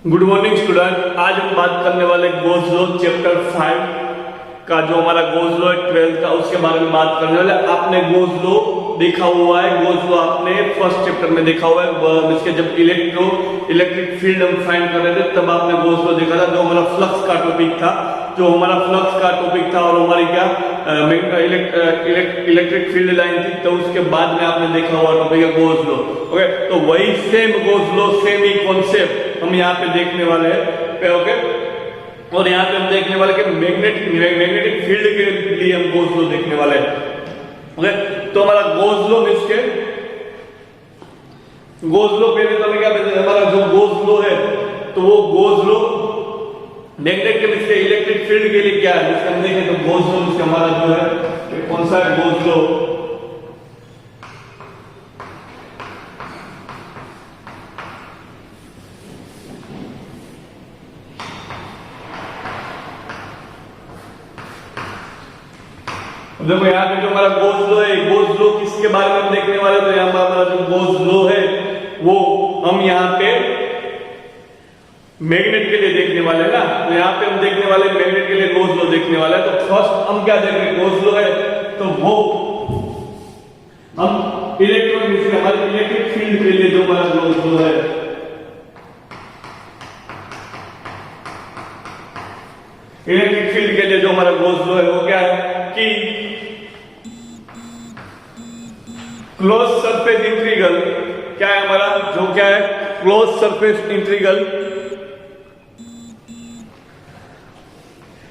Good morning student. आज हम बात करने वाले गोज लॉ चैप्टर 5 का, जो हमारा गोज लॉ है 12th का, उसके बारे में बात करने वाले। आपने गोज लॉ देखा हुआ है, गोज लॉ आपने फर्स्ट चैप्टर में देखा हुआ है। इसके जब इलेक्ट्रिक फील्ड हम फाइंड कर रहे थे तब आपने गोज लॉ देखा था, जो हमारा फ्लक्स का टॉपिक था, और हमारी क्या इलेक्ट्रिक फील्ड लाइन थी, तो उसके बाद में आपने देखा हुआ टॉपिक है गोज लॉ। ओके, तो वही सेम गोज लॉ, सेम ही कॉन्सेप्ट हम यहाँ पे देखने वाले हैं। ओके, और यहाँ पे हम देखने वाले कि मैग्नेटिक फील्ड के लिए हम गोज लॉ देखने वाले हैं। ओके, तो हमारा गोज लॉ मींस के गोज लॉ पहले तो हमें क्या बताया, हमारा जो गोज लॉ है तो वो गोज लॉ मैग्नेट के मींस के इलेक्ट्रिक फील्ड के लिए क्या है, जिससे हम देखें तो गोज लॉ मींस हमारा जो है कौन सा है गोज लॉ। देखो यहाँ पे जो हमारा गोज लॉ है, गोज लॉ किसके बारे में हम देखने वाले, तो यहाँ पर हमारा जो गोज लॉ है वो हम यहाँ पे मैग्नेट के लिए देखने वाले हैं ना। तो यहाँ पे हम देखने वाले मैग्नेट के लिए गोज लॉ देखने वाले हैं। तो फर्स्ट हम क्या देखेंगे, गोज लॉ है तो वो हम इलेक्ट्रॉन से हमारे इलेक्ट्रिक फील्ड के लिए जो हमारा गोज लॉ है, इलेक्ट्रिक फील्ड के लिए जो हमारा गोज लॉ है वो क्या है कि क्लोज सरफेस इंटीग्रल क्या है हमारा, जो क्या है close surface integral,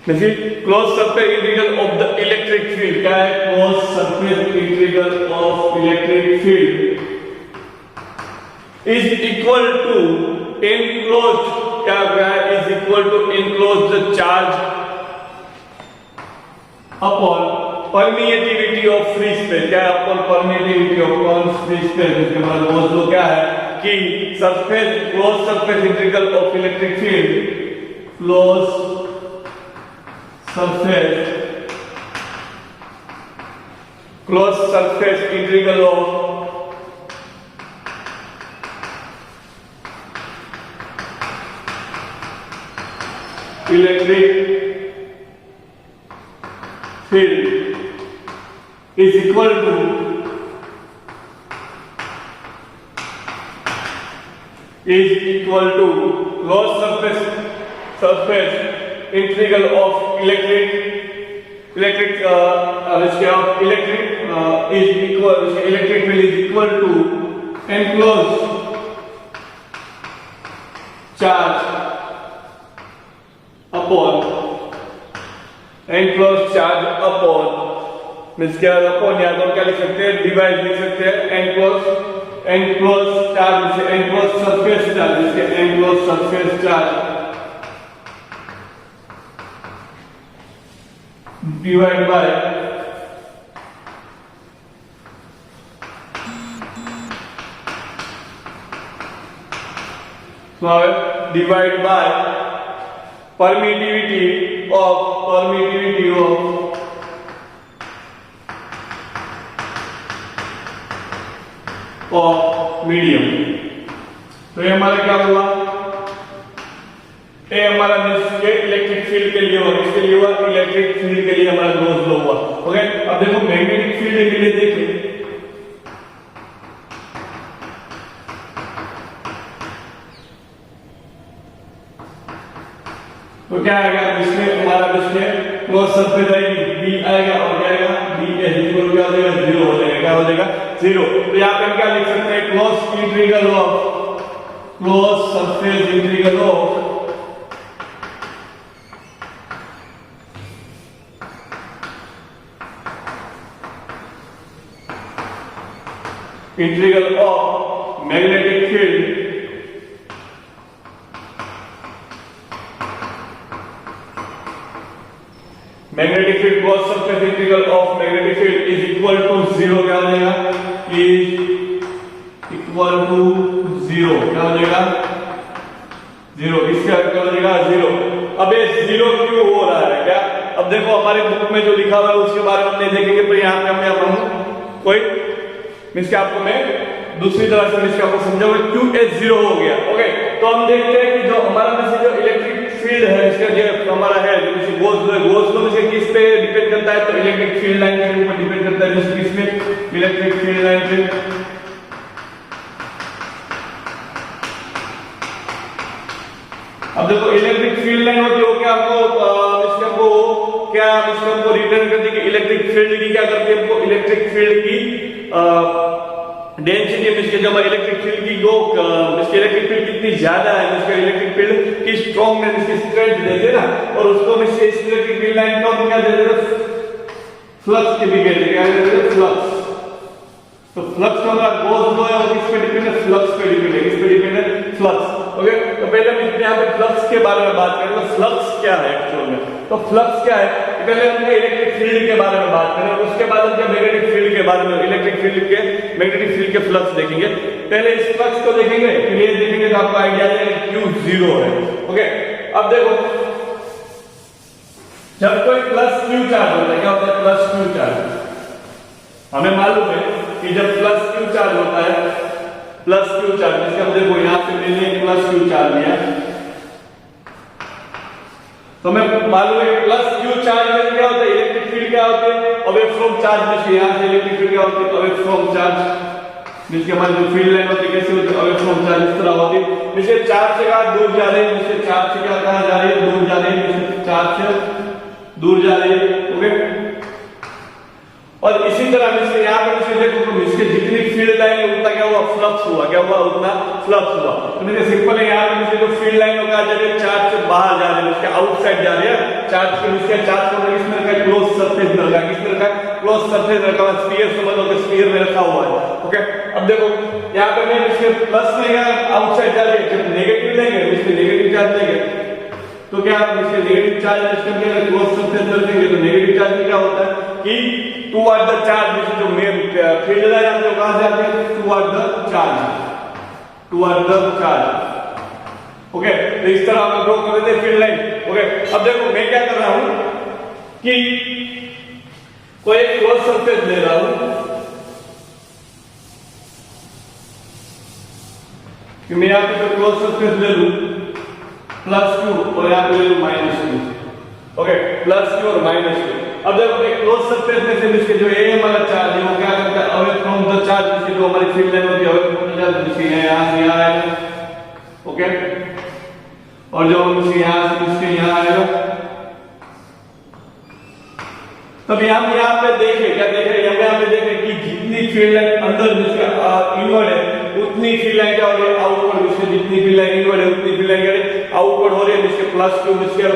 close surface integral of the electric field क्या है, close surface integral of electric field is equal to enclosed क्या है, is equal to enclosed charge upon permittivity of free space क्या है, upon permittivity of free space. इसके बाद Gauss law क्या है कि surface close surface integral of electric field, close surface integral of electric field is equal to closed surface integral of electric field is equal to enclosed charge upon means क्या upon, या तो क्या लिख सकते हैं डिवाइड लिख सकते हैं, एनक्लोज चार्ज से एनक्लोज सरफेस चार्ज, जिसके enclose surface charge divide by permittivity of medium. तो ये हमारा क्या हुआ, ये हमारा इलेक्ट्रिक फील्ड के लिए हुआ, किसके लिए हुआ, इलेक्ट्रिक फील्ड के लिए हमारा गोज लॉ हुआ। ओके, अब देखो मैग्नेटिक फील्ड के लिए देखिए तो क्या आएगा, जिसमें हमारा जिसमें क्लोज सरफेस आएगी बी आएगा, और क्या आएगा बी इक्वल क्या हो जाएगा, जीरो हो जाएगा, क्या हो जाएगा जीरो। तो यहाँ पे हम क्या लिख सकते हैं, close integral of close surface integral of magnetic field close surface integral of magnetic field is equal to zero, क्या हो जाएगा, इज इक्वल टू जीरो, क्या हो जाएगा जीरो, इसका क्या हो जाएगा जीरो। अब ये जीरो क्यों हो रहा है क्या, अब देखो हमारे बुक में जो लिखा हुआ है उसके बारे में नहीं देखेंगे, पर यहाँ पे हम कोई मीन्स कि आपको मैं दूसरी तरह से इसका आपको समझाऊंगा, QH 0 हो गया। ओके, तो हम देखते हैं कि जो हमारा में से जो इलेक्ट्रिक फील्ड है इसका जो हमारा है जो गोज लो से किस पे डिपेंड करता है, तो इलेक्ट्रिक फील्ड लाइन के ऊपर डिपेंड करता है, जैसे किसमें, इलेक्ट्रिक फील्ड लाइन पे। अब देखो इलेक्ट्रिक फील्ड लाइन होती है क्या आपको इसको रिटर्न करती है, इलेक्ट्रिक फील्ड की क्या करती है, हमको इलेक्ट्रिक फील्ड की डेंसिटी में इसके जब इलेक्ट्रिक फील्ड की इसकी इलेक्ट्रिक फील्ड कितनी ज्यादा है, इसके इलेक्ट्रिक फील्ड की स्ट्रॉन्गनेस, इसकी स्ट्रेंथ देते हैं ना, और उसको हम इसके इलेक्ट्रिक फील्ड लाइन को क्या देते हैं, फ्लक्स के भी कहते हैं, क्या कहते हैं, फ्लक्स। तो फ्लक्स हमारा गोज लो है और किस पे डिपेंड है, फ्लक्स पे डिपेंड है, किस पे डिपेंड है, फ्लक्स। ओके, तो पहले हम यहाँ पे फ्लक्स के बारे में बात करेंगे, फ्लक्स क्या है एक्चुअल में। तो फ्लक्स क्या है, पहले हम इलेक्ट्रिक फील्ड के बारे में बात करें, उसके बाद हम मैग्नेटिक फील्ड के बारे में, इलेक्ट्रिक फील्ड के मैग्नेटिक फील्ड के फ्लक्स देखेंगे। पहले इस फ्लक्स को देखेंगे, फिर ये देखेंगे तो आपको आइडिया आ जाएगा Q0 है। ओके, अब देखो जब कोई प्लस Q चार्ज होता है, क्या होता है, प्लस Q चार्ज। हमें मालूम है कि जब प्लस Q चार्ज होता है, प्लस Q चार्ज, इसका हम देखो यहां पे मैंने प्लस Q चार्ज लिया, तो हमें मालूम है प्लस Q चार्ज में क्या होता है, इलेक्ट्रिक फील्ड क्या होते हैं, अवे फ्रॉम चार्ज में, यहां से इलेक्ट्रिक फील्ड क्या होती है, अवे फ्रॉम चार्ज। जिसके हमारी जो फील्ड लाइन होती है कैसे होती है, अवे फ्रॉम चार्ज, इस तरह होती है। जैसे चार्ज से कहां दूर जा रहे हैं, जैसे चार्ज से क्या कहां जा रहे हैं, दूर जा रहे हैं, जैसे चार्ज से दूर जा रहे हैं। ओके, और इसी तरह से यहाँ पर देखो इसके जितनी फील्ड लाइन है उतना क्या हुआ, फ्लक्स हुआ, क्या हुआ, उतना फ्लक्स हुआ। तो मैंने सिंपल है यहाँ पर जो फील्ड लाइन होगा जब चार्ज से बाहर जा रहे हैं, उसके आउटसाइड जा रहे हैं, चार्ज के इसके चार्ज को किसमें रखा है, क्लोज सरफेस में रखा है, किसमें रखा है, क्लोज सरफेस में रखा है, स्फीयर समझ लो कि स्फीयर में रखा हुआ है। ओके, अब देखो यहाँ पे मैं इसके प्लस में या आउटसाइड जा रहे हैं, जब नेगेटिव लेंगे इसके नेगेटिव चार्ज लेंगे तो क्या इसके नेगेटिव चार्ज सिस्टम के अगर क्लोज सरफेस रखेंगे तो नेगेटिव चार्ज में क्या होता है कि टुवर्ड द चार्ज, जो मेन फील्ड लाइन है वो कहां से आती है, toward the charge, toward the charge. Okay, तो इस तरह हम ड्रॉ कर देते हैं फील्ड लाइन। ओके, अब देखो मैं क्या कर रहा हूं कि कोई एक क्लोज सरफेस ले रहा हूं, कि मैं यहां पे क्लोज सरफेस ले लूं प्लस Q और यहां पे ले लूं minus Q। Okay, plus Q और माइनस Q। अब देखो एक क्लोज सरफेस में से इसके जो A वाला चार्ज है वो क्या करता है, अवे फ्रॉम द चार्ज, इसकी जो हमारी फील्ड लाइन होती है अवे फ्रॉम द चार्ज, इसकी है यहां से यहां आएगा। ओके, और जो इसके यहां से इसके यहां आएगा। तब यहां पे देखें, क्या देख रहे हैं, यहां पे देखें कि जितनी फील्ड लाइन अंदर जिसका इनवर्ड है उतनी फील्ड लाइन क्या हो रही है, आउटवर्ड, इससे जितनी फील्ड लाइन इनवर्ड है उतनी फील्ड लाइन आउटवर्ड हो रही है, इसके प्लस Q, इसके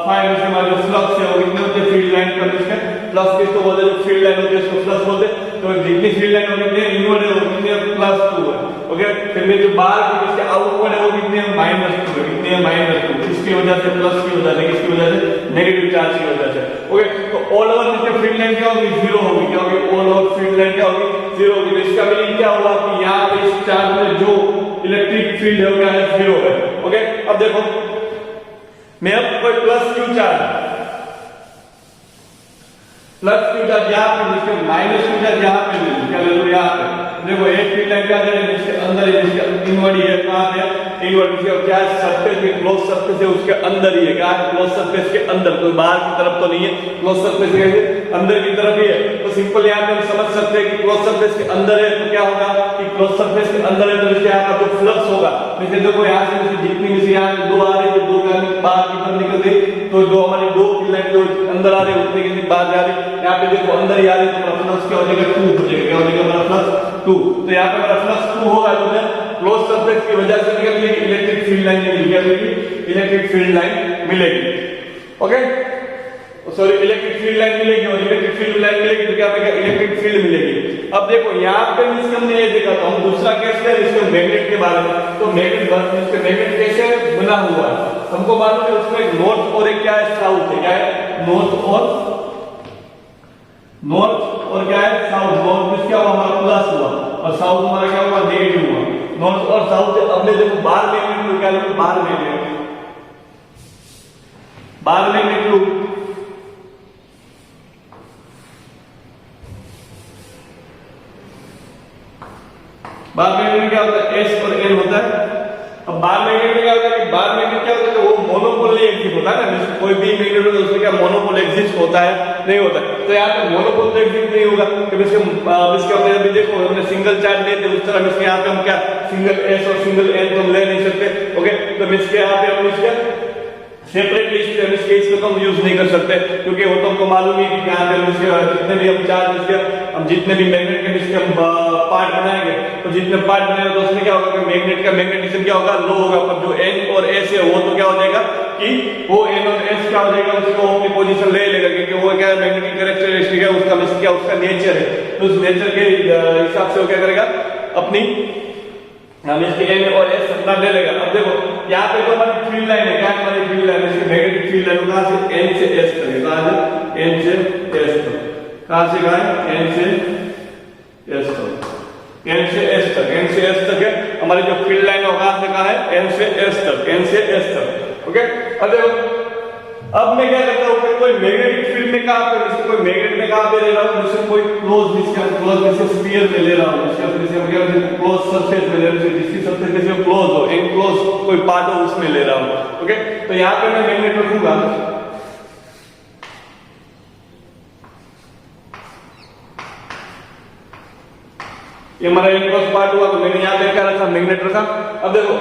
फाइव से हमारे फ्लक्स है वो कितने होते हैं, फील्ड लाइन का इसके प्लस किसको बोलते हैं, जो फील्ड लाइन होती है उसको फ्लक्स बोलते हैं। तो जितनी फील्ड लाइन होती है इनवर्ड है वो कितने प्लस Q है। ओके, फिर में जो बाहर की इसके आउटवर्ड है वो कितने माइनस Q है, कितने माइनस Q, इसकी वजह से प्लस की वजह से, किसकी वजह से, नेगेटिव चार्ज की वजह से। ओके, तो ऑल ओवर इसकी फील्ड लाइन क्या होगी, जीरो होगी, क्या होगी, ऑल ओवर फील्ड लाइन क्या होगी, जीरो होगी। तो इसका मीनिंग क्या हुआ कि यहाँ पे इस चार्ज में जो इलेक्ट्रिक फील्ड है वो क्या है, जीरो है। ओके, अब देखो मैं अब कोई प्लस Q चार्ज यहाँ पे, जिसके माइनस Q चार्ज यहाँ पे ले क्या ले लो, यहाँ पे देखो एक फील्ड लाइन क्या है, इसके अंदर ही, इसके इनवर्ड ही है, कहां पे इनवर्ड, इसका क्या सरफेस में, क्लोज सरफेस है उसके अंदर ही है, क्या है, क्लोज सरफेस के अंदर, कोई बाहर की तरफ तो नहीं है, क्लोज सरफेस के अंदर की तरफ ही है। तो सिंपल यहाँ पे हम समझ सकते हैं कि क्लोज सरफेस के अंदर है तो क्या होगा कि क्लोज सरफेस के अंदर है तो इसके यहाँ का जो फ्लक्स होगा, जैसे देखो यहाँ से जितनी भी यहाँ से दो आ रही है, दो बाहर की तरफ निकल गई, तो जो हमारी दो फील्ड लाइन जो अंदर आ रही है उतनी की बाहर जा रही है, यहाँ पे देखो अंदर ही आ रही है, तो फ्लक्स क्या हो जाएगा, 2 हो जाएगा, क्या हो जाएगा हमारा फ्लक्स 2। तो यहाँ पे हमारा फ्लक्स 2 होगा, तो क्लोज सरफेस की वजह से निकल गई इलेक्ट्रिक फील्ड लाइन मिलेगी, इलेक्ट्रिक फील्ड लाइन मिलेगी। Okay, sorry electric field line मिलेगी, और इलेक्ट्रिक फील्ड लाइन मिलेगी तो क्या होगा, इलेक्ट्रिक फील्ड मिलेगी। अब देखो यहाँ पे इसके हमने ये देखा, तो हम दूसरा केस है इसके मैग्नेट के बारे में। तो मैग्नेट कैसे बना हुआ है हमको मालूम है, उसमें एक नॉर्थ और एक क्या है, साउथ है, क्या है, नॉर्थ और क्या है, साउथ। नॉर्थ में क्या हुआ, हमारा प्लस हुआ, और साउथ हमारा क्या हुआ, नेगेटिव हुआ। नॉर्थ और साउथ से अब देखो बाहर मैग्नेट को क्या लिखो, बाहर मैग्नेट लो, बार मैग्नेट में क्या होता है, एस और एन होता है। अब बार मैग्नेट में क्या होता है कि बार मैग्नेट क्या होता है, वो मोनोपोल नहीं एग्जिस्ट होता है ना, कोई भी मैग्नेट होता है उसमें क्या मोनोपोल एग्जिस्ट होता है, नहीं होता। तो यहाँ पे मोनोपोल तो एग्जिस्ट नहीं होगा, तो इसके हमने अभी देखो हमने सिंगल चार्ज लिए थे उस तरह इसके यहाँ पे हम क्या सिंगल एस और सिंगल एन तो हम ले नहीं सकते। ओके, तो इसके यहाँ पे हम इसका सेपरेट लिस्ट हम इसके इसको तो हम यूज नहीं कर सकते, क्योंकि वो तो हमको मालूम ही कि यहाँ पे जितने भी हम चार्ज इसके हम जितने भी मैग्नेट के इसके हम पार्ट बनाएंगे, तो जितने पार्ट बनाएंगे तो उसमें क्या होगा कि मैग्नेट का मैग्नेटिज्म क्या होगा, लो होगा। पर जो एन और एस है वो तो क्या हो जाएगा कि वो एन और एस क्या हो जाएगा, उसको अपनी पोजीशन ले लेगा, क्योंकि वो क्या है मैग्नेटिक कैरेक्टरिस्टिक है उसका, क्या उसका नेचर है। तो उस नेचर के हिसाब से वो क्या करेगा, अपनी हम इसके एन और एस अपना ले लेगा। अब देखो यहाँ पे तो हमारी फील्ड लाइन है, क्या हमारी फील्ड लाइन है, इसकी मैग्नेटिक फील्ड लाइन कहां से, एन से एस तक है, कहां से, एन से एस तक, कहां से कहां है, एन से एस तक, एन से एस तक, एन से एस तक है हमारी जो फील्ड लाइन है, कहां से कहां है, एन से एस तक, एन से एस तक। ओके, अब देखो अब मैं क्या करता हूँ, कोई मैग्नेटिक फील्ड में कहां पे, इसको कोई मैग्नेट में कहां पे ले रहा हूँ, जैसे कोई क्लोज स्फीयर में ले रहा हूँ, क्लोज सरफेस में ले रहा हूँ, जिसकी सरफेस जैसे क्लोज हो, एनक्लोज कोई पार्ट हो उसमें ले रहा हूँ। ओके, तो यहाँ पे मैं मैग्नेट रखूंगा, ये हमारा एनक्लोज पार्ट हुआ, तो मैंने यहाँ पे क्या रखा, मैग्नेट रखा। अब देखो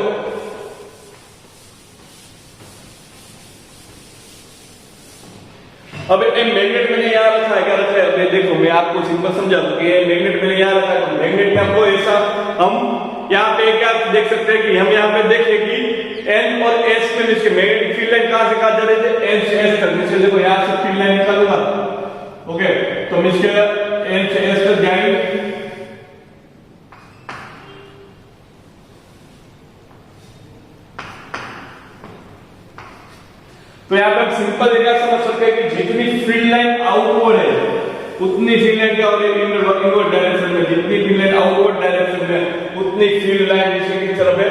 अब मैग्नेट मैंने यहाँ रखा है, क्या रखा है, अब देखो मैं आपको सिंपल समझा दूं कि मैग्नेट मैंने यहाँ रखा है, तो मैग्नेट में हमको ऐसा हम यहाँ पे क्या देख सकते हैं कि हम यहाँ पे देखें कि एन और एस में इसके मैग्नेटिक फील्ड लाइन कहां से कहां जा रहे थे, एन से एस तक। जैसे देखो यहाँ से फील्ड लाइन निकालूंगा, ओके, तो हम इसके एन से एस तक जाएंगे। तो यहाँ पे सिंपल क्या समझ सकते हैं कि जितनी फील्ड लाइन आउटवर्ड है उतनी फील्ड लाइन क्या हो रही है, इनवर्ड डायरेक्शन में, जितनी फील्ड लाइन आउटवर्ड डायरेक्शन में उतनी फील्ड लाइन नीचे की तरफ है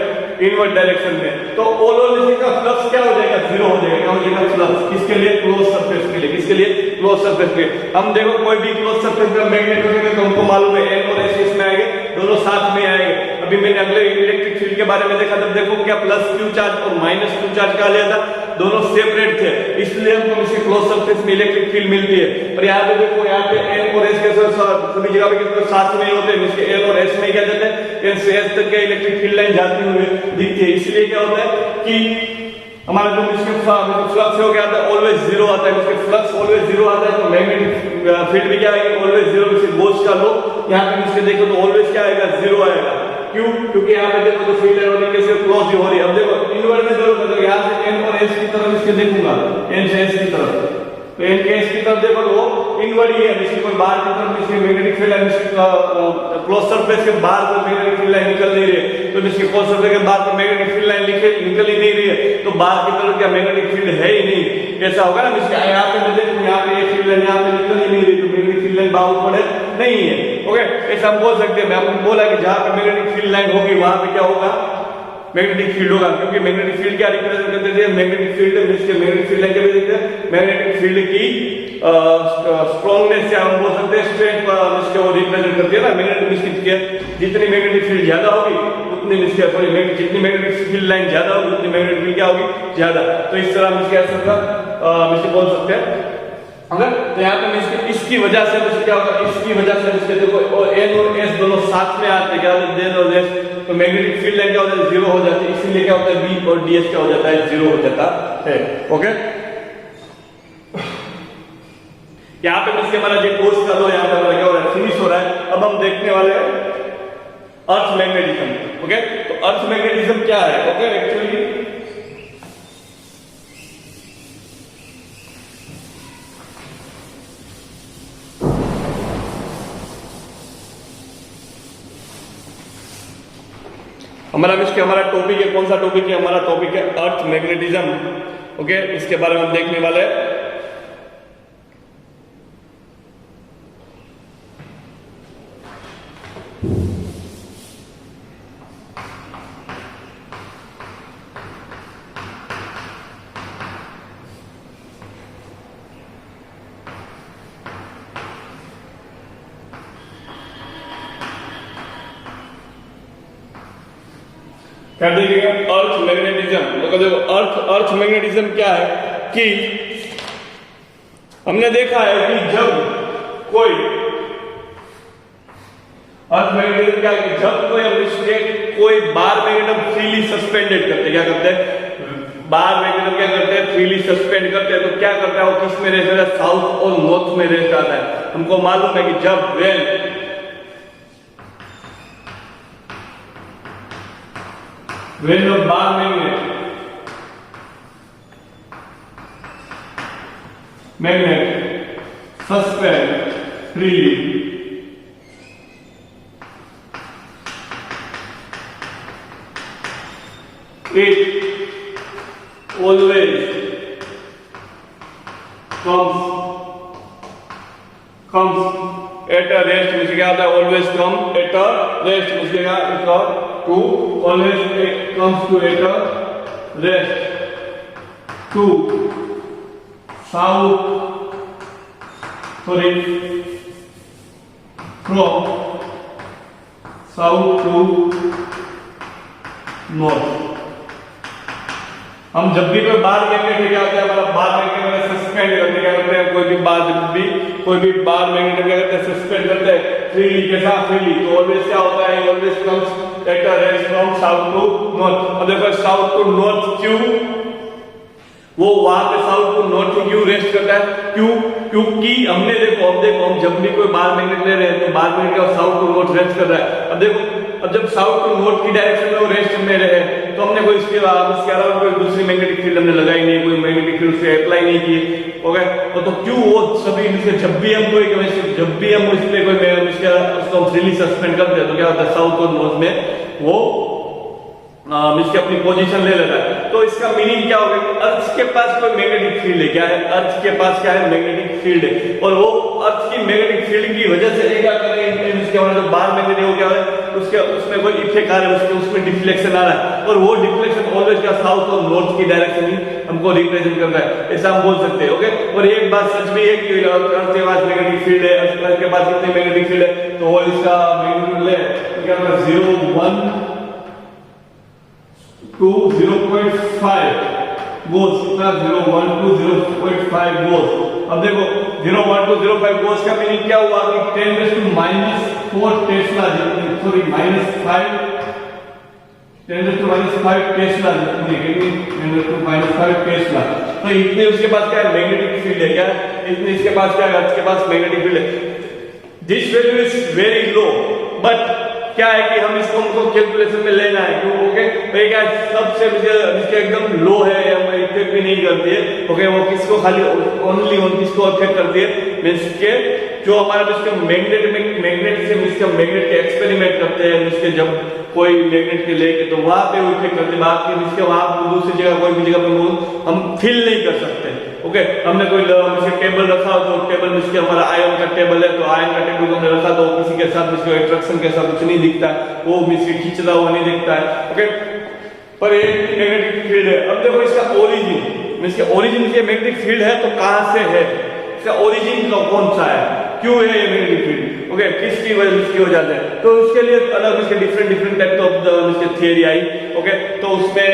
इनवर्ड डायरेक्शन में। तो ऑल ओवर का फ्लक्स क्या हो जाएगा, जीरो हो जाएगा। क्या हो जाएगा, फ्लक्स किसके लिए, क्लोज सरफेस के लिए, किसके लिए, क्लोज सरफेस के लिए। हम देखो कोई भी क्लोज सरफेस पे मैग्नेट रखेंगे तो हमको मालूम है एन और एस इसमें आएंगे, दोनों साथ में आएंगे। अभी मैंने अगले इलेक्ट्रिक फील्ड के बारे में देखा, तब देखो क्या प्लस क्यू चार्ज और माइनस क्यू चार्ज कहा लिया था, दोनों सेपरेट थे, इसलिए हमको इसके क्लोज सरफेस में इलेक्ट्रिक फील्ड मिलती है। और यहाँ पे देखो यहाँ पे एन और एस के सभी जगह पे साथ में होते हैं, इसके एन और एस में क्या जाते हैं, एन से एस तक के इलेक्ट्रिक फील्ड लाइन जाती हुई दिखती है। इसलिए क्या होता है कि हमारा जो इसके फ्लक्स हो गया था ऑलवेज जीरो आता है, इसके फ्लक्स ऑलवेज जीरो आता है, तो मैग्नेटिक फील्ड भी क्या आएगा, ऑलवेज जीरो। इसे गोज का लो यहाँ पे इसके देखो तो ऑलवेज क्या आएगा, जीरो आएगा। क्यों, क्योंकि यहाँ पे देखो तो फील्ड लाइन होती कैसे क्लोज हो रही है। अब देखो इनवर्ड में जरूर तो यहाँ से एन और एस की तरफ इसके देखूंगा, एन से एस की तरफ, तो एन के एस की तरफ देखो तो वो इनवर्ड ही है, इसकी कोई बाहर की तरफ इसकी magnetic field line close surface के बाहर कोई मैग्नेटिक फील्ड लाइन निकल नहीं रही है, तो इसकी क्लोज सरफेस के बाहर कोई मैग्नेटिक फील्ड लाइन निकल ही नहीं रही है, तो बाहर की तरफ क्या मैग्नेटिक फील्ड है ही नहीं। कैसा होगा ना, इसके यहाँ पे मैं देखूं यहाँ पे ये फील्ड लाइन यहाँ पे निकल ही नहीं रही, तो मैग्नेटिक फील्ड लाइन बाहर पड़े नहीं है। ओके, ऐसा हम बोल सकते हैं। मैं आपको बोला कि जहां पे मैग्नेटिक फील्ड लाइन होगी वहां पे क्या होगा, मैग्नेटिक फील्ड होगा, क्योंकि मैग्नेटिक फील्ड क्या रिप्रेजेंट करते थे, magnetic field magnetic field line क्या देखते हैं, मैग्नेटिक फील्ड की स्ट्रॉन्गनेस या हम बोल सकते हैं स्ट्रेंथ इसके वो रिप्रेजेंट करती है ना। मैग्नेटिक के जितनी मैग्नेटिक फील्ड ज्यादा होगी उतनी इसके सॉरी जितनी मैग्नेटिक फील्ड लाइन ज्यादा होगी उतनी मैग्नेटिक फील्ड क्या होगी, ज्यादा। तो इस तरह हम इसके ऐसा बोल सकते हैं। तो यहाँ पे इसकी वजह से क्या होगा, इसकी वजह से इसके देखो एन और एस दोनों साथ में आते हैं, क्या होता है, एन और एस, तो मैग्नेटिक फील्ड लाइन क्या होता है, जीरो हो जाती है। इसीलिए क्या होता है, बी और डीएस क्या हो जाता है, जीरो हो जाता है। ओके, यहाँ पे इसके हमारा जो कोर्स का लो यहाँ पे हमारा क्या हो रहा है, फिनिश हो रहा है। अब हम देखने वाले हैं अर्थ मैग्नेटिज्म। ओके, तो अर्थ मैग्नेटिज्म क्या है, ओके, एक्चुअली हमारा टॉपिक है, कौन सा टॉपिक है, हमारा टॉपिक है अर्थ मैग्नेटिज्म। ओके, इसके बारे में हम देखने वाले हैं। क्या देखिएगा, अर्थ मैग्नेटिज्म। तो देखो अर्थ मैग्नेटिज्म क्या है कि हमने देखा है कि जब कोई अर्थ मैग्नेटिज्म क्या है कि जब कोई हम इसके कोई बार मैग्नेटिज्म फ्रीली सस्पेंडेड करते, क्या करते हैं, बार मैग्नेटिज्म क्या करते हैं, फ्रीली सस्पेंड करते हैं, तो क्या करता है वो किस में रेस्ट आता है, साउथ और नॉर्थ में रेस्ट आता है। हमको मालूम है कि जब when the bar magnet suspend freely, it always comes at a rest, means क्या होता है, always come at a rest, means क्या to always comes to at a rest to south, sorry, from south to north। हम जब भी कोई bar magnet क्या होता है, मतलब बार मैग्नेट में सस्पेंड करते क्या करते हैं, कोई भी बार मैग्नेट क्या करते हैं, सस्पेंड करते हैं फ्रीली के साथ, फ्रीली। तो ऑलवेज क्या होता है, always comes at a rest from south to north. अब देखो साउथ टू नॉर्थ क्यों, वो वहां पे साउथ टू नॉर्थ क्यों रेस्ट करता है, क्यों, क्योंकि हमने देखो हम जब भी कोई बार मैग्नेट ले रहे हैं तो बार मैग्नेट का साउथ टू नॉर्थ रेस्ट कर रहा है। अब देखो, अब जब साउथ टू नॉर्थ की डायरेक्शन में वो रेस्ट में रहे तो हमने कोई इसके अलावा कोई दूसरी मैग्नेटिक फील्ड हमने लगाई नहीं, कोई मैग्नेटिक फील्ड से अप्लाई नहीं की, ओके। तो क्यों वो सभी जब भी हम कोई इस पे कोई उसको हम फ्रीली सस्पेंड करते हैं तो क्या होता है, साउथ और नॉर्थ में वो इसकी अपनी पोजीशन ले लेता है। तो इसका मीनिंग क्या होगा, अर्थ के पास कोई मैग्नेटिक फील्ड है, क्या है, अर्थ के पास क्या है, मैग्नेटिक फील्ड है, और वो अर्थ की मैग्नेटिक फील्ड की वजह से क्या कर रहे हैं, इसके जो बार मैग्नेट है वो क्या है, उसमें कोई इफेक्ट आ रहा है, उसमें डिफ्लेक्शन आ रहा है, और वो डिफ्लेक्शन ऑलवेज क्या साउथ और नॉर्थ की डायरेक्शन ही हमको रिप्रेजेंट कर रहा है, ऐसा हम बोल सकते हैं, ओके। और एक बात सच भी है कि अर्थ के पास मैग्नेटिक फील्ड है, अर्थ के पास कितने मैग्नेटिक फील्ड है, तो वो इसका मैग्नेटिक है तो क्या होगा 0.1 to 0.5 गोल्स, कितना 0.1 to 0.5 गोल्स। अब देखो 0.1 to 0.5 गोल्स का मीनिंग क्या हुआ कि 10⁻⁴ टेस्ला जितनी, सॉरी -5 10⁻⁵ टेस्ला जितनी, 10⁻⁵ टेस्ला। तो इतने उसके पास क्या है, मैग्नेटिक फील्ड है, क्या इतने इसके पास क्या है, इसके पास मैग्नेटिक फील्ड है। This value is very low, but क्या है कि हम इसको हमको कैलकुलेशन में लेना है, क्यों, ओके। तो ये क्या सबसे इसके एकदम लो है, हम इफेक्ट भी नहीं करती है, ओके। वो किसको खाली ओनली किसको इफेक्ट करती है, मींस के जो हमारा इसके मैग्नेट से इसके मैग्नेट के एक्सपेरिमेंट करते हैं, इसके जब कोई मैग्नेट के लेके तो वहां पे वो इफेक्ट करते हैं, बाकी इसके वहां दूसरी जगह कोई भी जगह पे हम फील नहीं कर सकते, ओके। हमने कोई टेबल रखा हो तो टेबल में इसके हमारा आयन का टेबल है, तो आयन का टेबल हमने रखा तो किसी के साथ इसको अट्रैक्शन के साथ कुछ नहीं दिखता है, वो इसके खींचता हुआ नहीं दिखता है, ओके। पर ये मैग्नेटिक फील्ड है। अब देखो इसका ओरिजिन के मैग्नेटिक फील्ड है तो कहां से है, इसका ओरिजिन कौन सा है, क्यों है ये मैग्नेटिक फील्ड, ओके, किसकी वजह से। तो उसके लिए अलग इसके different type of theory I, okay. तो उसमें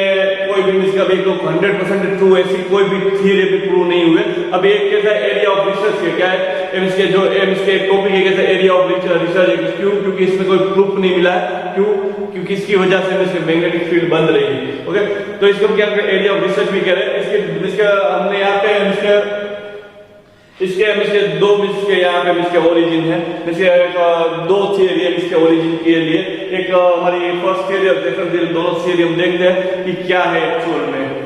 कोई भी इसका भी तो 100% ट्रू ऐसी कोई भी थियरी भी प्रूव नहीं हुए। अब एक कैसा एरिया ऑफ रिसर्च है, क्या है, इसके जो इसके टॉपिक है कैसा एरिया ऑफ रिसर्च है, क्यों, क्योंकि इसमें कोई प्रूफ नहीं मिला है, क्यों, क्योंकि इसकी वजह से इसके मैग्नेटिक फील्ड बंद रही है, ओके। तो इसको क्या एरिया ऑफ रिसर्च भी कह रहे हैं। इसके हमने यहाँ पे इसके दो इसके यहाँ पे इसके ओरिजिन है, इसके दो थियरी है इसके ओरिजिन के लिए। एक हमारी फर्स्ट थियरी और सेकंड थियरी, दोनों थियरी हम देखते हैं कि क्या है एक्चुअल में।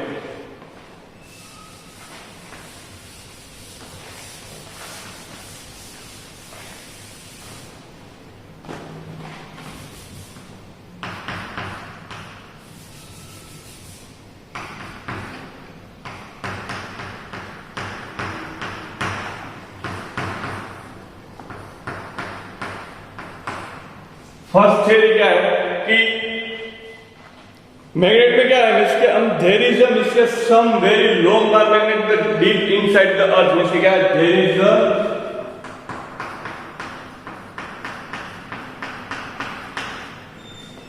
फर्स्ट थियरी क्या है कि मैग्नेट में क्या है, इसके हम देयर इज इसके some very long bar magnet deep inside the earth, इसके क्या है, there is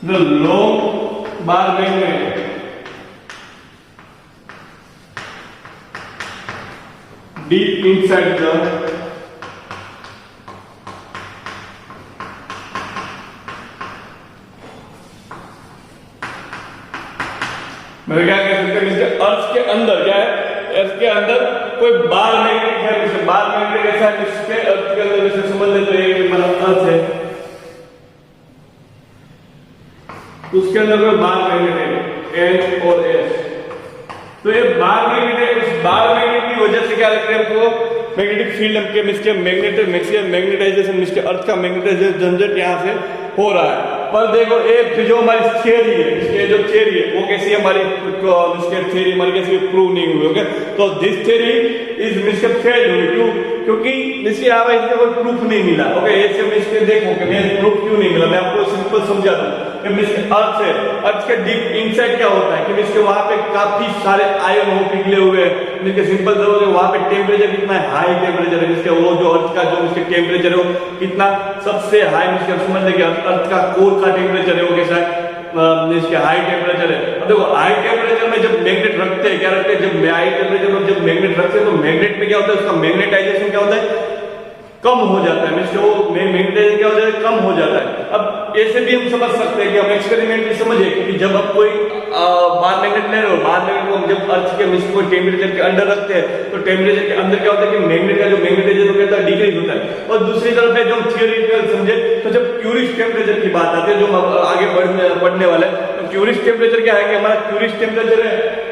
the long bar magnet deep inside the मैं क्या कह सकते हैं, अर्थ के अंदर क्या है, अर्थ के अंदर कोई बार मैग्नेट है, जैसे बार मैग्नेट ऐसा है जिसके अर्थ के अंदर जैसे समझ लेते हैं ये हमारा अर्थ है, उसके अंदर कोई बार मैग्नेट है एच और एस। तो ये बार मैग्नेट है, उस बार मैग्नेट की वजह से क्या लगता है हमको, मैग्नेटिक फील्ड के मिसके मैग्नेटाइजेशन मिसके अर्थ का मैग्नेटाइजेशन झंझट यहाँ से हो रहा है। पर देखो एक जो हमारी थियरी है, इसके जो थियरी है वो कैसी हमारी थियरी हमारी कैसी प्रूव नहीं हुई, ओके। तो दिस थियरी इज मिसके फेल हुई, क्यों, क्योंकि इसके अलावा इसका कोई प्रूफ नहीं मिला, ओके। ऐसे मिसके देखो कि मैं प्रूफ क्यों नहीं मिला, मैं आपको सिंपल समझा दूं कि मिसके अर्थ है, अर्थ के डीप इनसाइड क्या होता है कि मिसके वहां पे काफी सारे आयन हो पिघले हुए हैं, मिसके सिंपल समझो वहां पे टेम्परेचर कितना है, हाई टेम्परेचर है, मिसके वो जो अर्थ का जो मिसके टेम्परेचर है वो कितना सबसे हाई, मिसके समझ लेंगे अर्थ का कोर का टेम्परेचर है वो कैसा है, इसके हाई टेम्परेचर है। अब देखो हाई टेम्परेचर में जब मैग्नेट रखते हैं, क्या रखते हैं, जब हाई टेम्परेचर में जब मैग्नेट रखते हैं तो मैग्नेट में क्या होता है, उसका मैग्नेटाइजेशन क्या होता है, कम हो जाता है, मींस वो मैग्नेटाइजेशन क्या हो जाता है, कम हो जाता है। अब ऐसे भी हम समझ सकते हैं कि हम एक्सपेरिमेंट भी समझे कि जब आप कोई बार मैग्नेट ले रहे हो, बार मैग्नेट को हम जब अर्थ के मिस को टेम्परेचर के अंदर रखते हैं तो टेम्परेचर के अंदर क्या होता है कि मैग्नेट का जो मैग्नेटाइजेशन होता है डिक्रीज होता है। और दूसरी तरफ है जो हम थियोरिटिकल समझे तो जब क्यूरिश टेम्परेचर की बात आती है, जो हम आगे बढ़ने वाले हैं, तो क्यूरिश टेम्परेचर क्या है कि हमारा क्यूरिश टेम्परेचर है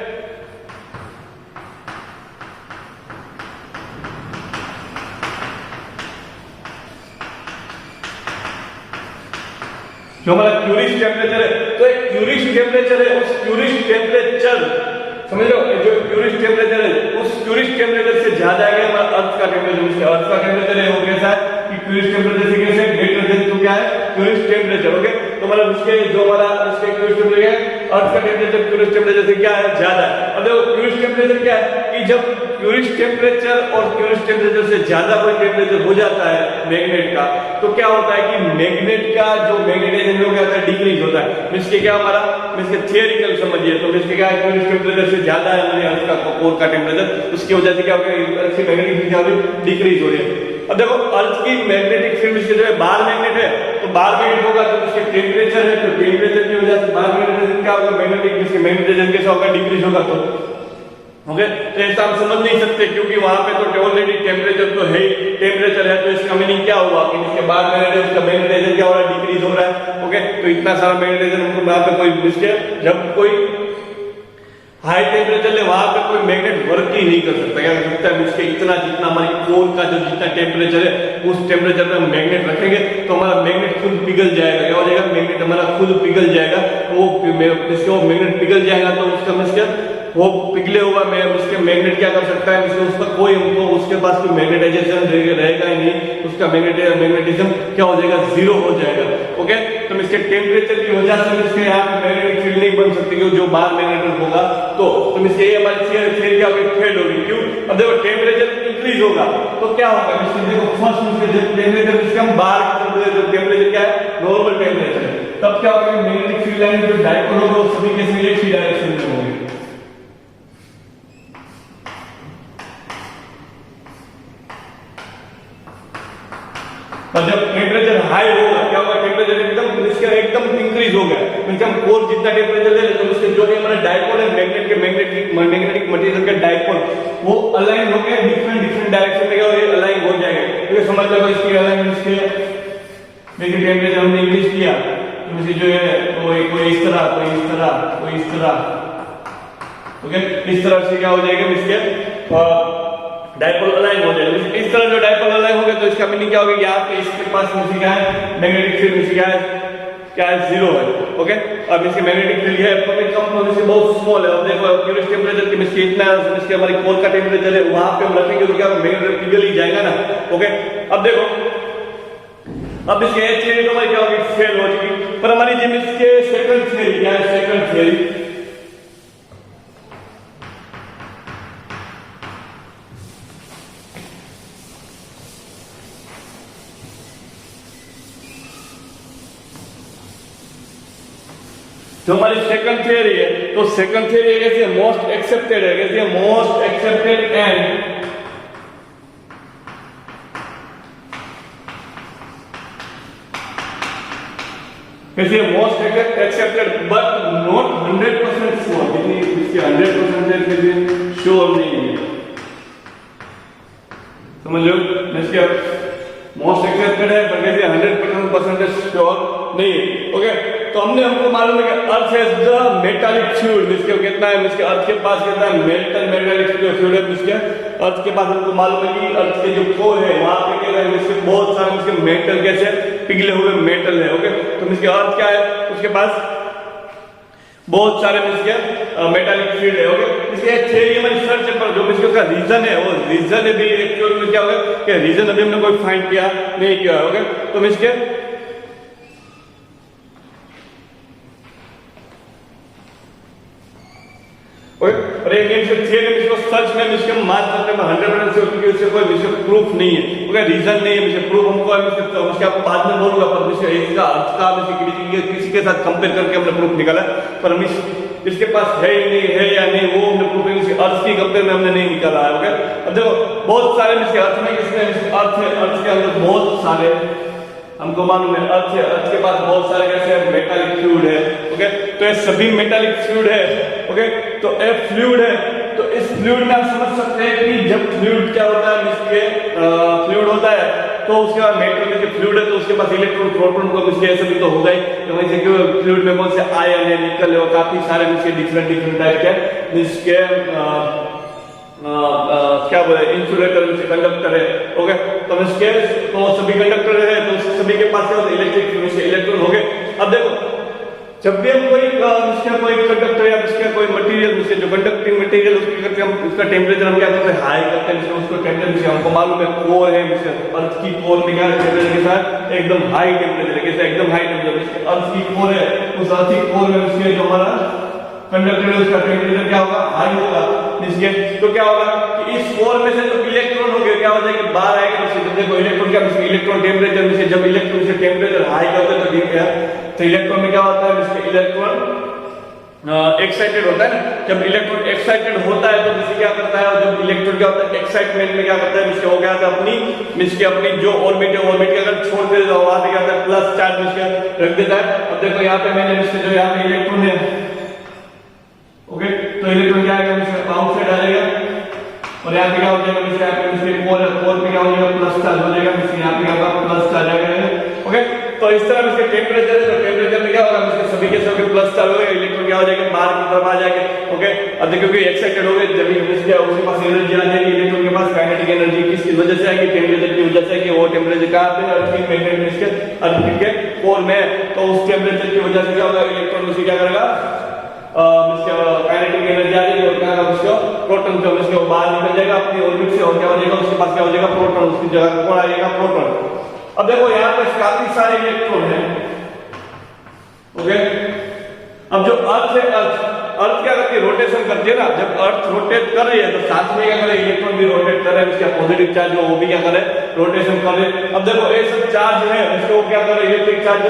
जो हमारा क्यूरिश टेम्परेचर है, तो एक क्यूरिश टेम्परेचर है, उस क्यूरिश टेम्परेचर समझ लो, जो क्यूरिश टेम्परेचर है उस क्यूरिश टेम्परेचर से ज्यादा है हमारा अर्थ का टेम्परेचर, अर्थ का टेम्परेचर है वो कैसा है कि क्यूरिश टेम्परेचर से कैसे ग्रेटर देन टू क्या है, क्यूरिश टेम्परेचर, ओके। तो मतलब उसके जो हमारा इसके क्यूरिश टेम्परेचर है, अर्थ का टेम्परेचर क्यूरिश टेम्परेचर से क्या है, ज्यादा है। अब देखो क्यूरिश टेम्परेचर क्या है कि जब क्यूरिश टेम्परेचर और क्यूरिश टेम्परेचर से ज्यादा कोई टेम्परेचर हो जाता है मैग्नेट का, तो क्या होता है कि मैग्नेट का जो मैग्नेटाइजेशन हो जाता है डिक्रीज होता है, मींस के क्या हमारा मींस के थियोरिटिकल समझिए तो मींस के क्या है क्यूरिश टेम्परेचर से ज्यादा है हमारे अर्थ का कोर का टेम्परेचर, उसकी वजह से क्या हो गया, अर्थ की मैग्नेटिक फील्ड क्या हो रही, डिक्रीज हो रही है। अब देखो अर्थ की मैग्नेटिक फील्ड से जो है बार मैग्नेट है, तो बार मैग्नेट होगा तो उसके टेम्परेचर है, तो टेम्परेचर की वजह से बार मैग्नेटाइजेशन क्या होगा, मैग्नेटिक मैग्नेटाइजेशन कैसा होगा, डिक्रीज होगा। तो ओके, तो ऐसा हम समझ नहीं सकते क्योंकि वहां पे तो ऑलरेडी टेम्परेचर तो है, टेम्परेचर है, तो इसका मीनिंग क्या हुआ कि इसके बाद मैग्नेट उसका मैग्नेटाइजेशन क्या हो रहा है, डिक्रीज हो रहा है, ओके। तो इतना सारा मैग्नेटाइजेशन हमको वहां पे कोई मिस्टेक, जब कोई हाई टेम्परेचर ले वहां पे कोई मैग्नेट वर्क ही नहीं कर सकता, क्या कर सकता है, इसके इतना जितना हमारी कोर का जो जितना टेम्परेचर है उस टेम्परेचर पे हम मैग्नेट रखेंगे तो हमारा मैग्नेट खुद पिघल जाएगा, क्या हो जाएगा, मैग्नेट हमारा खुद पिघल जाएगा, वो इसके मैग्नेट पिघल जाएगा तो उसका मिस्टेक वो पिघले हुआ मैं उसके मैग्नेट क्या कर सकता है, इसमें उसका कोई हमको उसके पास कोई मैग्नेटाइजेशन रहेगा ही नहीं, उसका मैग्नेटिज्म क्या हो जाएगा, जीरो हो जाएगा, ओके। तो इसके टेम्परेचर की वजह से इसके यहाँ पे मैग्नेटिक फील्ड नहीं बन सकती क्योंकि जो बाहर मैग्नेट होगा तो इसके ये हमारी थियरी क्या होगी, फेल होगी, क्यों। अब देखो टेम्परेचर इंक्रीज होगा तो क्या होगा, देखो फर्स्ट जब टेम्परेचर इसके हम बाहर जो टेम्परेचर क्या है, नॉर्मल टेम्परेचर, तब क्या होगा, मैग्नेटिक फील्ड लाइन जो डाइपोल होगा वो सभी के सभी एक ही डायरेक्शन में होंगे। और जब टेम्परेचर हाई होगा क्या होगा, टेम्परेचर एकदम इंक्रीज हो गया, मींस हम कोर जितना टेम्परेचर ले तो उसके जो हमारा डाइपोल है मैग्नेटिक मटेरियल का डाइपोल वो अलाइन हो गया, डिफरेंट डायरेक्शन में क्या अलाइन हो जाएगा। तो समझ लो इसकी अलाइनमेंट से देखिए टेम्परेचर हमने इंक्रीज किया तो इसे जो है कोई इस तरह कोई इस तरह कोई इस तरह, ओके। इस तरह से क्या हो जाएगा, इसके डाइपोल अलाइन हो जाएगा, इस तरह जो डाइपोल अलाइन हो गया तो इसका मीनिंग क्या होगा, यहाँ पे इसके पास मुझे क्या है, मैग्नेटिक फील्ड क्या है जीरो है, ओके। अब इसकी मैग्नेटिक फील्ड है कम होने से बहुत स्मॉल है। अब देखो क्यूरिश टेम्परेचर की मिस्टेक इतना है, इसके हमारे कोर का टेम्परेचर है वहां पे हम रखेंगे तो क्या मैग्नेट पिघल ही जाएगा ना, ओके। अब देखो अब इसके एक थियरी तो हमारी क्या होगी, फेल हो चुकी, पर हमारी जिम इसके सेकंड थियरी क्या है, सेकंड थियरी जो हमारी सेकंड थियरी है, तो सेकंड थियरी कैसी है, मोस्ट एक्सेप्टेड है, कैसी है, मोस्ट एक्सेप्टेड एंड कैसी है, most accepted but not 100% sure, यानी इसकी 100% श्योर नहीं है, समझ लो। इसके मोस्ट एक्सेप्टेड है पर कैसे 100% श्योर नहीं है। ओके, तो हमको मालूम है कि earth has the metallic fluid, इसके कितना है, इसके अर्थ के पास कितना है, मेटालिक फ्लूइड है, इसके अर्थ के पास हमको मालूम है कि अर्थ के जो कोर है वहां पे क्या है, इसके बहुत सारे इसके मेटल कैसे पिघले हुए मेटल है। ओके, तो इसके अर्थ क्या है, उसके पास बहुत सारे इसके मेटालिक फील्ड है। ओके, इसके थियरी में सर्च पर जो इसका रीजन है, वो रीजन भी एक्चुअल में क्या होगा कि रीजन अभी हमने कोई फाइंड किया नहीं किया। ओके, तो इसके सर्च में इसके मान सकते हैं 100% से, क्योंकि इससे कोई इसका प्रूफ नहीं है, ओके, रीजन नहीं है, इसके प्रूफ हमको उसके आपको बाद में बोलूंगा, पर इसका अर्थ का किसी के साथ कंपेयर करके हमने प्रूफ निकाला, पर हम इसके पास है ही नहीं है या नहीं वो हमने प्रूफ इसके अर्थ की कंपेयर में हमने नहीं निकाला है। ओके, अब देखो बहुत सारे इसके अर्थ में किसने अर्थ है, अर्थ के अंदर बहुत सारे हमको मालूम है, अर्थ के पास बहुत सारे कैसे मेटालिक फ्लूइड है। ओके, तो ये सभी मेटालिक फ्लूइड है। ओके, तो ये फ्लूइड है, तो इस फ्लूइड में आप समझ सकते हैं कि जब फ्लूइड क्या होता है, इसके फ्लूइड होता है तो उसके बाद मेटल में जो फ्लूइड है तो उसके पास इलेक्ट्रॉन प्रोटॉन को इसके ऐसे भी तो होगा ही, तो वैसे कि फ्लूइड में कौन से आयन है, निकल है, और काफी सारे इसके डिफरेंट टाइप के इसके क्या बोले इंसुलेटर कंडक्टर है। ओके, तो इसके तो सभी कंडक्टर है, तो सभी के पास क्या होता है, इलेक्ट्रिक इलेक्ट्रॉन हो गए। अब देखो जब भी हम कोई कंडक्टर या इसका कोई मटेरियल, उसके जो कंडक्टिंग मटेरियल उसके करते हम उसका टेम्परेचर हम क्या करते हैं, हाई करते हैं, उसको टेम्परेचर हमको मालूम है कोर है, अर्थ की कोर में क्या टेम्परेचर के साथ एकदम हाई टेम्परेचर कैसे एकदम हाई टेम्परेचर, अर्थ की कोर है, उस अर्थ की कोर में उसके जो हमारा कंडक्टर है उसका टेम्परेचर क्या होगा, हाई होगा। इसके तो क्या होगा कि इस कोर में से जो इलेक्ट्रॉन हो गए क्या हो जाएगा, बाहर आएगा, तो देखो इलेक्ट्रॉन क्या, इलेक्ट्रॉन टेम्परेचर में से जब इलेक्ट्रॉन से टेम्परेचर हाई होता है तो इलेक्ट्रॉन में क्या होता है, इसके इलेक्ट्रॉन एक्साइटेड होता है ना, जब इलेक्ट्रॉन एक्साइटेड होता है तो इससे क्या करता है, और जब इलेक्ट्रॉन क्या होता है एक्साइटमेंट में क्या करता है, इसके हो गया था अपनी जो ऑर्बिट है, ऑर्बिट के अगर छोड़ दे तो वहां पे क्या होता है प्लस चार्ज इसके रख देता है। अब देखो यहाँ पे मैंने इसके जो यहाँ पे इलेक्ट्रॉन है, ओके, तो इलेक्ट्रॉन क्या आएगा, इसका आउटसाइड आ जाएगा, और यहाँ पे क्या हो जाएगा, इसके कोर पे क्या हो जाएगा, प्लस चार्ज हो जाएगा, इसके यहाँ पे क्या होगा, प्लस चार्ज आ जाएगा। ओके, तो इस तरह इसके टेम्परेचर है, तो टेम्परेचर में क्या होगा, इसके सभी के सभी प्लस चार्ज हो गए, इलेक्ट्रॉन क्या हो जाएगा, बाहर की तरफ आ जाएंगे। ओके, अब देखो कि एक्साइटेड हो गए, जब उसके पास एनर्जी आ जाएगी, इलेक्ट्रॉन के पास काइनेटिक एनर्जी किसकी वजह से आएगी, टेम्परेचर की वजह से, कि वो टेम्परेचर कहां पे, अर्थ की मैग्नेट में, इसके अर्थ के कोर में, तो उस टेम्परेचर की वजह से क्या होगा, इलेक्ट्रॉन उसे क्या करेगा, काइनेटिक एनर्जी आ जाएगी, और क्या होगा, उसको प्रोटॉन जो इसके बाहर निकल जाएगा अपनी ऑर्बिट से, और क्या हो जाएगा, उसके पास क्या हो जाएगा, प्रोटॉन, उसकी जगह कौन आ जाएगा, प्रोटॉन। अब देखो यहाँ पर काफी सारे इलेक्ट्रॉन है। ओके, अब जो अर्थ है, अर्थ क्या करती है, रोटेशन करती है ना, जब अर्थ रोटेट कर रही है तो साथ में क्या करे, इलेक्ट्रॉन भी रोटेट कर रहे हैं, उसका पॉजिटिव चार्ज वो भी क्या करे, रोटेशन कर रहे। अब देखो ये सब चार्ज है, इसको क्या करे, इलेक्ट्रिक चार्ज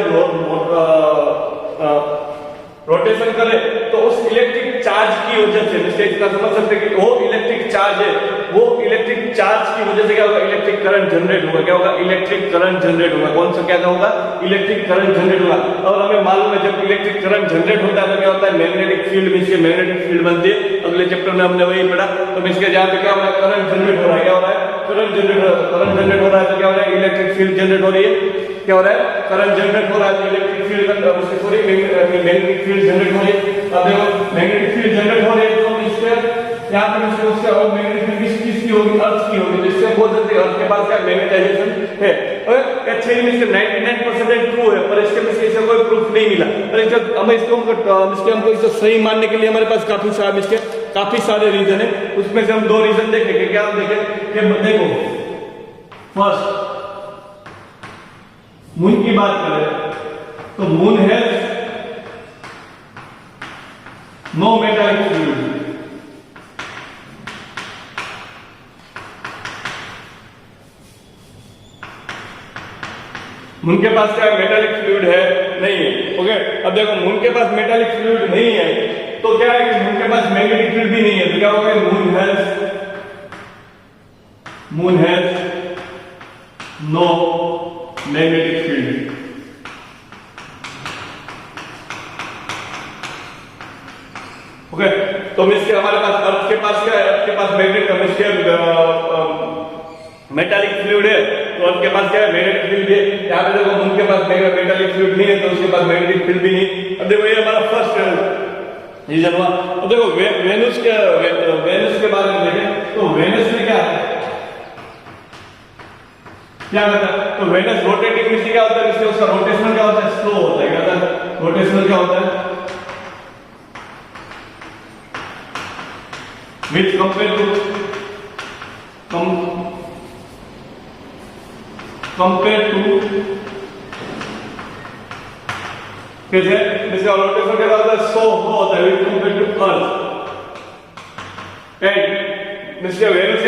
रोटेशन करे, तो उस इलेक्ट्रिक चार्ज की वजह से इससे इतना समझ सकते हैं कि वो इलेक्ट्रिक चार्ज है, वो इलेक्ट्रिक चार्ज की वजह से क्या होगा, इलेक्ट्रिक करंट जनरेट होगा, क्या होगा, इलेक्ट्रिक करंट जनरेट होगा। कौन सा क्या होगा, इलेक्ट्रिक करंट जनरेट होगा। और हमें मालूम है जब इलेक्ट्रिक करंट जनरेट होता है तो क्या होता है, मैग्नेटिक फील्ड में, इसके मैग्नेटिक फील्ड बनती है, अगले चैप्टर में हमने वही पढ़ा। तो इसके जहां पे क्या हो रहा है, करंट जनरेट हो रहा है, क्या हो रहा है, करंट जनरेट हो रहा है, करंट जनरेट हो रहा है, तो क्या हो रहा है, इलेक्ट्रिक फील्ड जनरेट हो रही है, क्या हो रहा है, करंट जनरेट हो रहा है, electric field sorry magnetic field generate हो रही है। अब देखो मैग्नेटिक फील्ड जनरेट हो रही है, तो इसके यहाँ पे इसको उसका और मैग्नेटिक फील्ड किसकी होगी, अर्थ की होगी, जिससे बोल सकते हैं अर्थ के पास क्या मैग्नेटाइजेशन है। और एक्चुअली में इसका 99% ट्रू है, पर इसके में इसका कोई प्रूफ नहीं मिला। पर इसका हम हमको इसको सही मानने के लिए हमारे पास काफी सारे रीजन है। उसमें से हम 2 रीजन देखेंगे। क्या हम देखें कि देखो फर्स्ट मून की बात करें तो मून है नो मेटालिक फ्लूइड। मून के पास क्या मेटालिक फ्लूइड है, नहीं है। ओके, अब देखो मून के पास मेटालिक फ्लूइड नहीं है तो क्या है कि मून के पास मैग्नेटिक फील्ड भी नहीं है, तो क्या होगा, moon has no magnetic field. Okay, तो मींस हमारे पास अर्थ के पास क्या है, अर्थ के पास मेटालिक फ्लूइड है, तो अर्थ के पास क्या है, मैग्नेटिक फील्ड है। यहाँ पे देखो मून के पास मेटालिक फ्लूइड नहीं है तो उसके पास मैग्नेटिक फील्ड भी नहीं। अब देखो ये हमारा फर्स्ट रीजन हुआ। अब देखो वेनस के बारे में देखें तो वेनस में क्या है, क्या होता है, तो वेनस रोटेटिंग में क्या होता है, इससे उसका रोटेशनल क्या होता है, स्लो होता है। क्या होता है, रोटेशनल क्या होता है, which compared to कैसे, इसका रोटेशन क्या होता है, स्लो होता है which compared to earth. And mister Venus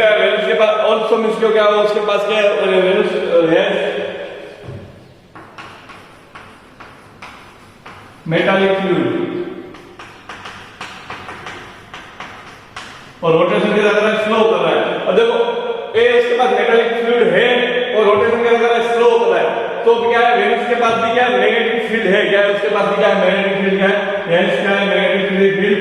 के पास ऑल्सो मिस्टर क्या होगा, उसके पास क्या है, वेनस हैज मेटालिक फ्लूइड और रोटेशन क्या कर रहा है, स्लो कर रहा है। अब देखो ए उसके पास मेटालिक फ्लूइड है और रोटेशन क्या कर रहा है, स्लो कर रहा है, तो क्या है, वेनस के पास भी क्या है, मैग्नेटिक फील्ड है, क्या है उसके पास भी क्या है, मैग्नेटिक फील्ड। क्या है वेनस क्या है, magnetic field,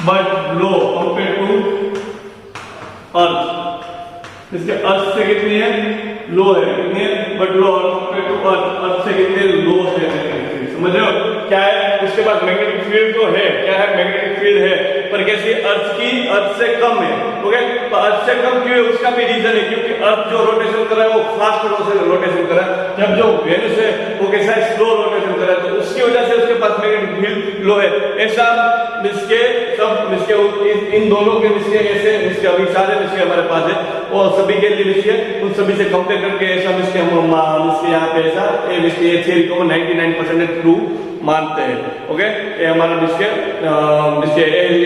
but low compare to earth. इसके अर्थ से कितनी है, लो है, कितनी है, but low compare to earth से कितने लो है। समझ रहे हो क्या है, उसके पास मैग्नेटिक फील्ड तो है, क्या है, मैग्नेटिक फील्ड है, पर कैसी, अर्थ से कम है। ओके, तो अर्थ से कम क्यों है, उसका भी रीजन है, क्योंकि अर्थ जो रोटेशन कर रहा है वो फास्ट रोटेशन कर रहा है, जब जो वेनस है वो कैसा है, स्लो रोटेशन कर रहा है, तो उसकी वजह से उसके पास मैग्नेटिक फील्ड लो है। ऐसा इसके सब इसके इन दोनों के इसके ऐसे इसके अभी सारे इसके हमारे पास है और सभी के लिए इसके उन सभी से कंपेयर करके ऐसा इसके हम इसके यहाँ पे ऐसा ये थ्योरी को 99% ट्रू मानते हैं। ओके, ये हमारा इसके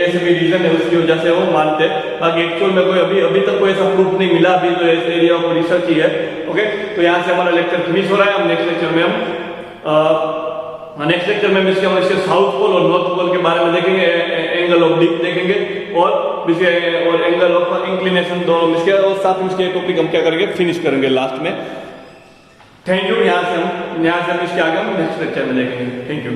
ऐसे भी रीजन है, उसकी वजह से वो मानते हैं। बाकी एक्चुअल में कोई अभी तक कोई ऐसा प्रूफ नहीं मिला, अभी तो ऐसे एरिया ऑफ रिसर्च ही है। ओके, तो यहाँ से हमारा लेक्चर फिनिश हो रहा है। हम नेक्स्ट लेक्चर में हम इसके साउथ पोल और नॉर्थ पोल के बारे में देखेंगे, एंगल ऑफ डिप देखेंगे और एंगल ऑफ इंक्लिनेशन दोनों इसके, और साथ में इसके टॉपिक हम क्या करेंगे, फिनिश करेंगे लास्ट में। Thank you. यहाँ से हम इसके आगे हम नेक्स्ट लेक्चर में देखेंगे। Thank you.